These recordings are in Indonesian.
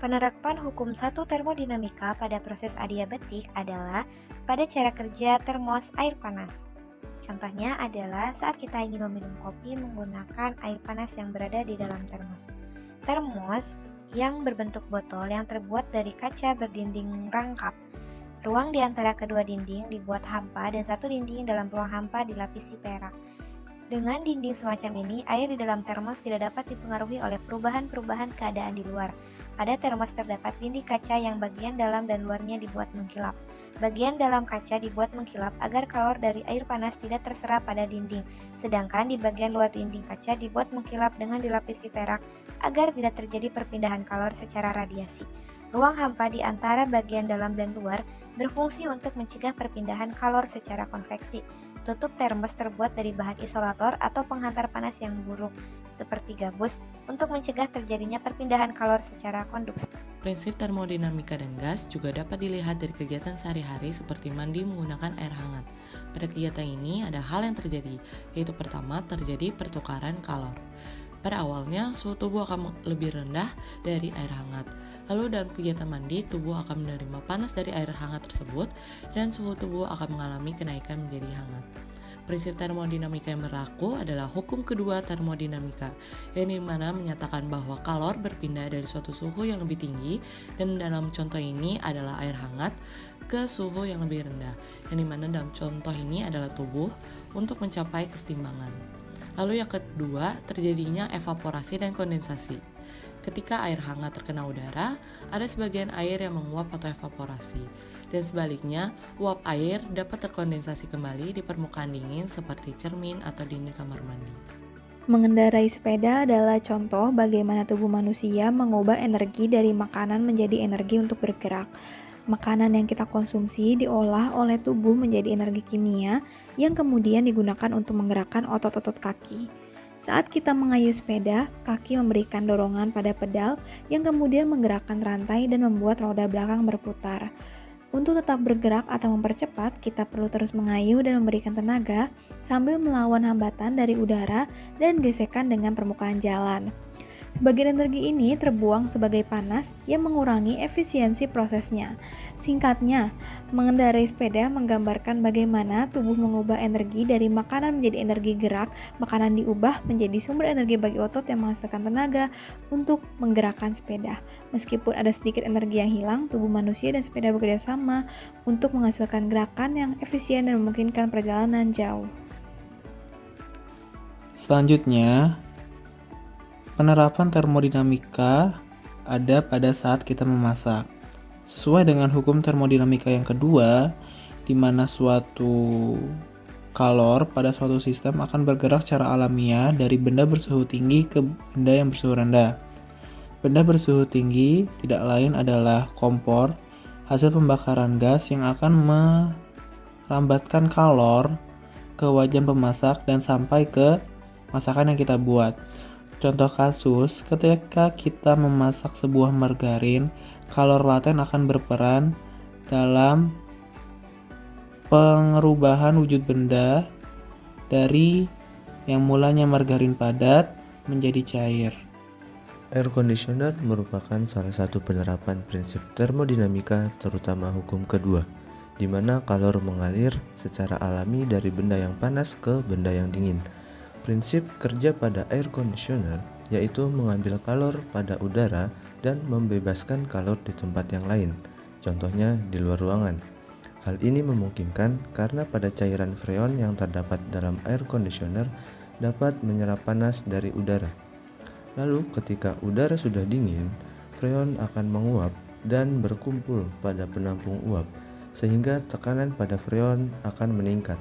Penerapan hukum satu termodinamika pada proses adiabatik adalah pada cara kerja termos air panas. Contohnya adalah saat kita ingin meminum kopi menggunakan air panas yang berada di dalam termos. Termos yang berbentuk botol yang terbuat dari kaca berdinding rangkap. Ruang di antara kedua dinding dibuat hampa dan satu dinding dalam ruang hampa dilapisi perak. Dengan dinding semacam ini, air di dalam termos tidak dapat dipengaruhi oleh perubahan-perubahan keadaan di luar. Pada termos terdapat dinding kaca yang bagian dalam dan luarnya dibuat mengkilap. Bagian dalam kaca dibuat mengkilap agar kalor dari air panas tidak terserap pada dinding, sedangkan di bagian luar dinding kaca dibuat mengkilap dengan dilapisi perak agar tidak terjadi perpindahan kalor secara radiasi. Ruang hampa di antara bagian dalam dan luar berfungsi untuk mencegah perpindahan kalor secara konveksi. Tutup termos terbuat dari bahan isolator atau penghantar panas yang buruk, seperti gabus, untuk mencegah terjadinya perpindahan kalor secara konduksi. Prinsip termodinamika dan gas juga dapat dilihat dari kegiatan sehari-hari seperti mandi menggunakan air hangat. Pada kegiatan ini ada hal yang terjadi, yaitu pertama terjadi pertukaran kalor. Pada awalnya, suhu tubuh akan lebih rendah dari air hangat. Lalu dalam kegiatan mandi, tubuh akan menerima panas dari air hangat tersebut dan suhu tubuh akan mengalami kenaikan menjadi hangat. Prinsip termodinamika yang berlaku adalah hukum kedua termodinamika, yang dimana menyatakan bahwa kalor berpindah dari suatu suhu yang lebih tinggi, dan dalam contoh ini adalah air hangat, ke suhu yang lebih rendah, yang dimana dalam contoh ini adalah tubuh, untuk mencapai kesetimbangan. Lalu yang kedua, terjadinya evaporasi dan kondensasi. Ketika air hangat terkena udara, ada sebagian air yang menguap atau evaporasi. Dan sebaliknya, uap air dapat terkondensasi kembali di permukaan dingin seperti cermin atau dinding kamar mandi. Mengendarai sepeda adalah contoh bagaimana tubuh manusia mengubah energi dari makanan menjadi energi untuk bergerak. Makanan yang kita konsumsi diolah oleh tubuh menjadi energi kimia yang kemudian digunakan untuk menggerakkan otot-otot kaki. Saat kita mengayuh sepeda, kaki memberikan dorongan pada pedal yang kemudian menggerakkan rantai dan membuat roda belakang berputar. Untuk tetap bergerak atau mempercepat, kita perlu terus mengayuh dan memberikan tenaga sambil melawan hambatan dari udara dan gesekan dengan permukaan jalan. Sebagian energi ini terbuang sebagai panas yang mengurangi efisiensi prosesnya. Singkatnya, mengendarai sepeda menggambarkan bagaimana tubuh mengubah energi dari makanan menjadi energi gerak, makanan diubah menjadi sumber energi bagi otot yang menghasilkan tenaga untuk menggerakkan sepeda. Meskipun ada sedikit energi yang hilang, tubuh manusia dan sepeda bekerja sama untuk menghasilkan gerakan yang efisien dan memungkinkan perjalanan jauh. Selanjutnya, penerapan termodinamika ada pada saat kita memasak. Sesuai dengan hukum termodinamika yang kedua, di mana suatu kalor pada suatu sistem akan bergerak secara alamiah dari benda bersuhu tinggi ke benda yang bersuhu rendah. Benda bersuhu tinggi tidak lain adalah kompor, hasil pembakaran gas yang akan merambatkan kalor ke wajan pemasak dan sampai ke masakan yang kita buat. Contoh kasus, ketika kita memasak sebuah margarin, kalor laten akan berperan dalam pengerubahan wujud benda dari yang mulanya margarin padat menjadi cair. Air conditioner merupakan salah satu penerapan prinsip termodinamika, terutama hukum kedua, di mana kalor mengalir secara alami dari benda yang panas ke benda yang dingin. Prinsip kerja pada air conditioner yaitu mengambil kalor pada udara dan membebaskan kalor di tempat yang lain, contohnya di luar ruangan. Hal ini memungkinkan karena pada cairan freon yang terdapat dalam air conditioner dapat menyerap panas dari udara. Lalu ketika udara sudah dingin, freon akan menguap dan berkumpul pada penampung uap, sehingga tekanan pada freon akan meningkat.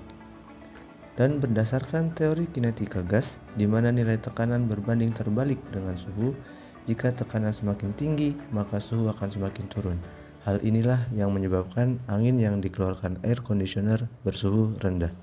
Dan berdasarkan teori kinetika gas, di mana nilai tekanan berbanding terbalik dengan suhu, jika tekanan semakin tinggi, maka suhu akan semakin turun. Hal inilah yang menyebabkan angin yang dikeluarkan air conditioner bersuhu rendah.